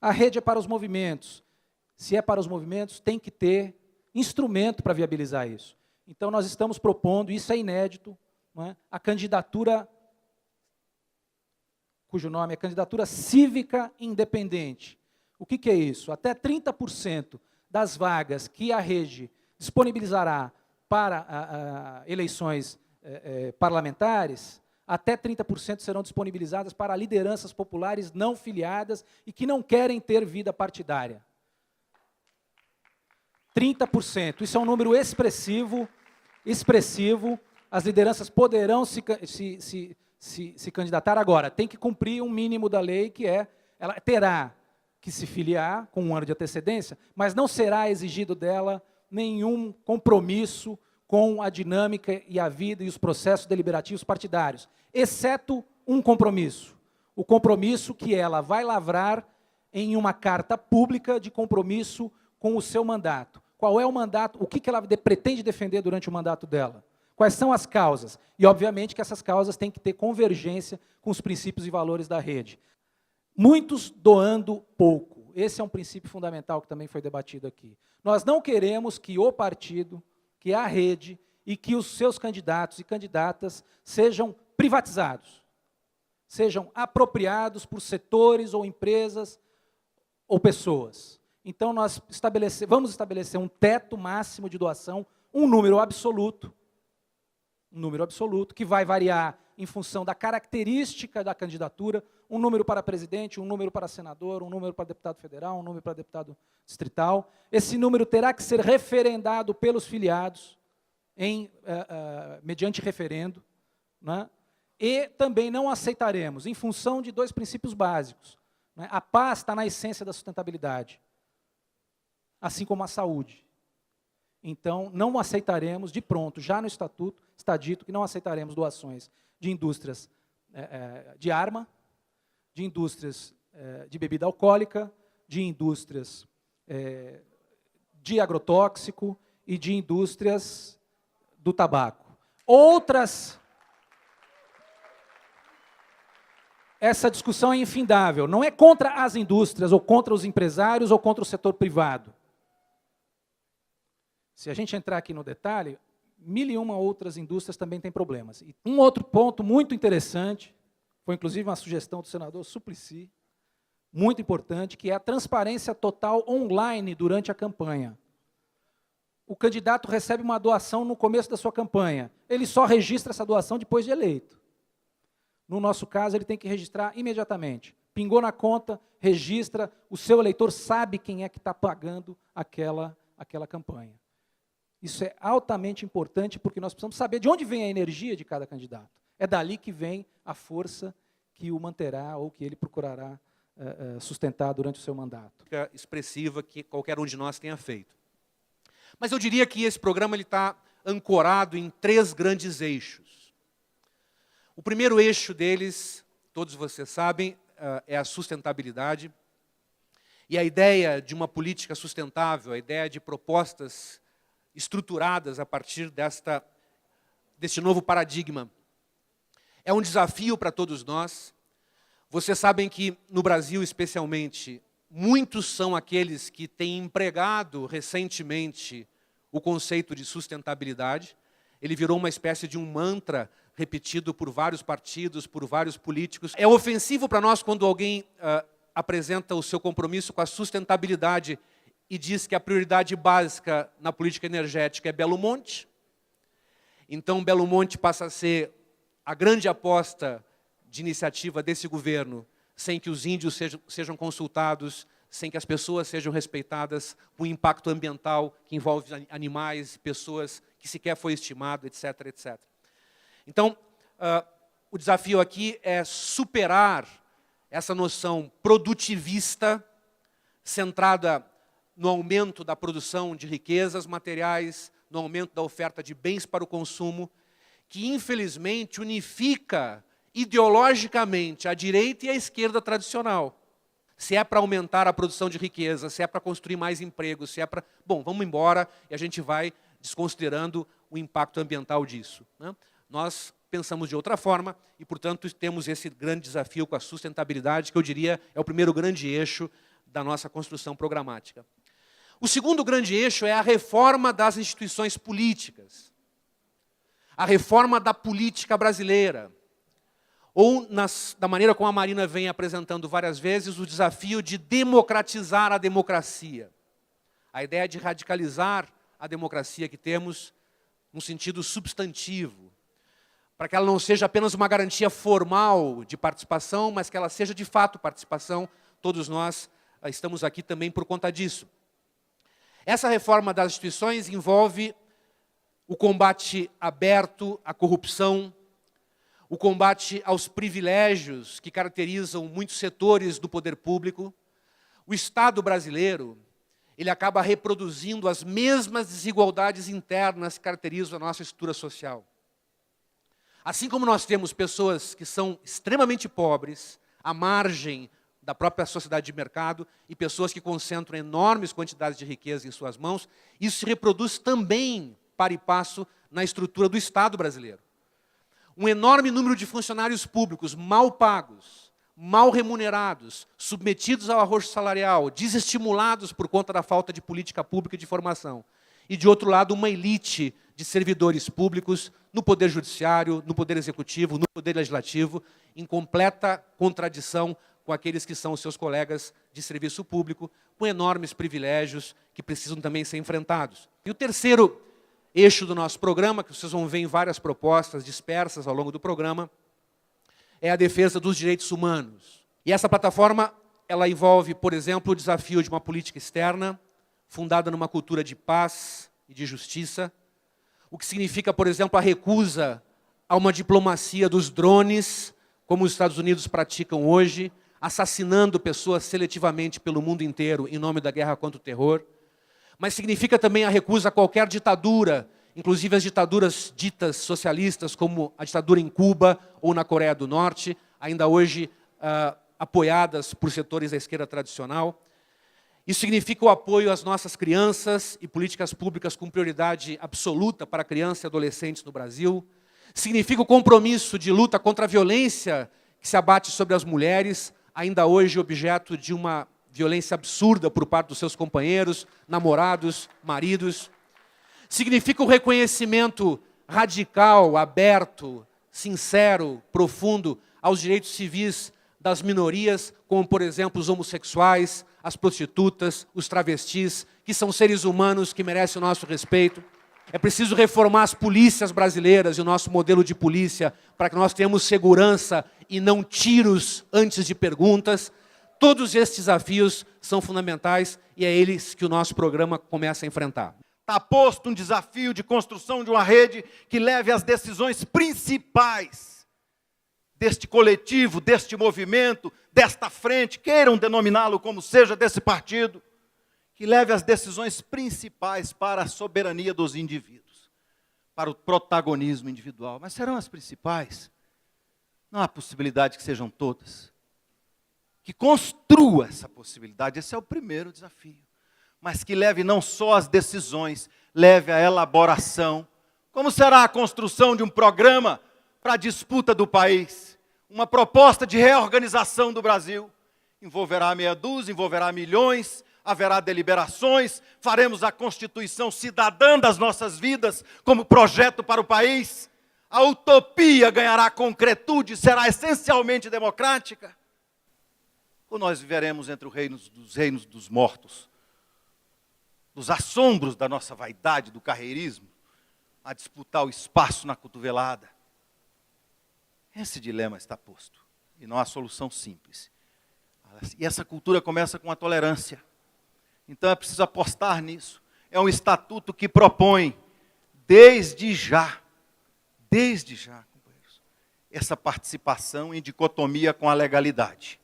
A rede é para os movimentos. Se é para os movimentos, tem que ter instrumento para viabilizar isso. Então, nós estamos propondo, isso é inédito, não é? A candidatura, cujo nome é Candidatura Cívica Independente. O que é isso? Até 30% das vagas que a rede disponibilizará para eleições parlamentares, até 30% serão disponibilizadas para lideranças populares não filiadas e que não querem ter vida partidária. 30%. Isso é um número expressivo. As lideranças poderão se candidatar agora. Tem que cumprir um mínimo da lei, que é, ela terá que se filiar com um ano de antecedência, mas não será exigido dela nenhum compromisso com a dinâmica e a vida e os processos deliberativos partidários, exceto um compromisso. O compromisso que ela vai lavrar em uma carta pública de compromisso com o seu mandato. Qual é o mandato, o que ela pretende defender durante o mandato dela? Quais são as causas? E, obviamente, que essas causas têm que ter convergência com os princípios e valores da rede. Muitos doando pouco. Esse é um princípio fundamental que também foi debatido aqui. Nós não queremos que o partido, que a rede e que os seus candidatos e candidatas sejam privatizados, sejam apropriados por setores ou empresas ou pessoas. Então, nós vamos estabelecer um teto máximo de doação, um número absoluto, que vai variar em função da característica da candidatura, um número para presidente, um número para senador, um número para deputado federal, um número para deputado distrital. Esse número terá que ser referendado pelos filiados, mediante referendo, né? E também não aceitaremos, em função de dois princípios básicos, né? A paz está na essência da sustentabilidade, assim como a saúde. Então, não aceitaremos, de pronto, já no estatuto, está dito que não aceitaremos doações de indústrias de arma, de indústrias de bebida alcoólica, de indústrias de agrotóxico e de indústrias do tabaco. Essa discussão é infindável, não é contra as indústrias, ou contra os empresários, ou contra o setor privado. Se a gente entrar aqui no detalhe, 1001 outras indústrias também têm problemas. E um outro ponto muito interessante, foi inclusive uma sugestão do senador Suplicy, muito importante, que é a transparência total online durante a campanha. O candidato recebe uma doação no começo da sua campanha, ele só registra essa doação depois de eleito. No nosso caso, ele tem que registrar imediatamente. Pingou na conta, registra, o seu eleitor sabe quem é que está pagando aquela campanha. Isso é altamente importante, porque nós precisamos saber de onde vem a energia de cada candidato. É dali que vem a força que o manterá ou que ele procurará sustentar durante o seu mandato. Expressiva que qualquer um de nós tenha feito. Mas eu diria que esse programa está ancorado em 3 grandes eixos. O primeiro eixo deles, todos vocês sabem, é a sustentabilidade. E a ideia de uma política sustentável, a ideia de propostas estruturadas a partir deste novo paradigma. É um desafio para todos nós. Vocês sabem que, no Brasil especialmente, muitos são aqueles que têm empregado recentemente o conceito de sustentabilidade. Ele virou uma espécie de um mantra repetido por vários partidos, por vários políticos. É ofensivo para nós quando alguém apresenta o seu compromisso com a sustentabilidade e diz que a prioridade básica na política energética é Belo Monte. Então, Belo Monte passa a ser a grande aposta de iniciativa desse governo, sem que os índios sejam consultados, sem que as pessoas sejam respeitadas, o impacto ambiental que envolve animais, pessoas que sequer foi estimado, etc., etc. Então, o desafio aqui é superar essa noção produtivista, centrada no aumento da produção de riquezas materiais, no aumento da oferta de bens para o consumo, que infelizmente unifica ideologicamente a direita e a esquerda tradicional. Se é para aumentar a produção de riqueza, se é para construir mais empregos, se é para... Bom, vamos embora e a gente vai desconsiderando o impacto ambiental disso, né? Nós pensamos de outra forma e, portanto, temos esse grande desafio com a sustentabilidade, que eu diria é o primeiro grande eixo da nossa construção programática. O segundo grande eixo é a reforma das instituições políticas, a reforma da política brasileira, ou, da maneira como a Marina vem apresentando várias vezes, o desafio de democratizar a democracia. A ideia de radicalizar a democracia que temos num sentido substantivo, para que ela não seja apenas uma garantia formal de participação, mas que ela seja de fato participação. Todos nós estamos aqui também por conta disso. Essa reforma das instituições envolve o combate aberto à corrupção, o combate aos privilégios que caracterizam muitos setores do poder público. O Estado brasileiro, ele acaba reproduzindo as mesmas desigualdades internas que caracterizam a nossa estrutura social. Assim como nós temos pessoas que são extremamente pobres, à margem da própria sociedade de mercado, e pessoas que concentram enormes quantidades de riqueza em suas mãos, isso se reproduz também, para e passo, na estrutura do Estado brasileiro. Um enorme número de funcionários públicos mal pagos, mal remunerados, submetidos ao arrocho salarial, desestimulados por conta da falta de política pública e de formação. E, de outro lado, uma elite de servidores públicos no Poder Judiciário, no Poder Executivo, no Poder Legislativo, em completa contradição com aqueles que são os seus colegas de serviço público, com enormes privilégios que precisam também ser enfrentados. E o terceiro eixo do nosso programa, que vocês vão ver em várias propostas dispersas ao longo do programa, é a defesa dos direitos humanos. E essa plataforma, ela envolve, por exemplo, o desafio de uma política externa, fundada numa cultura de paz e de justiça, o que significa, por exemplo, a recusa a uma diplomacia dos drones, como os Estados Unidos praticam hoje, assassinando pessoas seletivamente pelo mundo inteiro em nome da guerra contra o terror. Mas significa também a recusa a qualquer ditadura, inclusive as ditaduras ditas socialistas, como a ditadura em Cuba ou na Coreia do Norte, ainda hoje apoiadas por setores da esquerda tradicional. Isso significa o apoio às nossas crianças e políticas públicas com prioridade absoluta para crianças e adolescentes no Brasil. Significa o compromisso de luta contra a violência que se abate sobre as mulheres, ainda hoje objeto de uma violência absurda por parte dos seus companheiros, namorados, maridos. Significa o reconhecimento radical, aberto, sincero, profundo aos direitos civis das minorias, como, por exemplo, os homossexuais, as prostitutas, os travestis, que são seres humanos que merecem o nosso respeito. É preciso reformar as polícias brasileiras e o nosso modelo de polícia para que nós tenhamos segurança e não tiros antes de perguntas. Todos esses desafios são fundamentais e é eles que o nosso programa começa a enfrentar. Está posto um desafio de construção de uma rede que leve às decisões principais deste coletivo, deste movimento, desta frente, queiram denominá-lo como seja, desse partido, que leve as decisões principais para a soberania dos indivíduos, para o protagonismo individual. Mas serão as principais? Não há possibilidade que sejam todas. Que construa essa possibilidade, esse é o primeiro desafio. Mas que leve não só as decisões, leve a elaboração. Como será a construção de um programa para a disputa do país? Uma proposta de reorganização do Brasil. Envolverá meia dúzia, envolverá milhões, haverá deliberações, faremos a Constituição cidadã das nossas vidas como projeto para o país. A utopia ganhará concretude, será essencialmente democrática. Ou nós viveremos entre os reinos dos mortos, dos assombros da nossa vaidade, do carreirismo, a disputar o espaço na cotovelada. Esse dilema está posto, e não há solução simples. E essa cultura começa com a tolerância. Então é preciso apostar nisso. É um estatuto que propõe, desde já, companheiros, essa participação em dicotomia com a legalidade.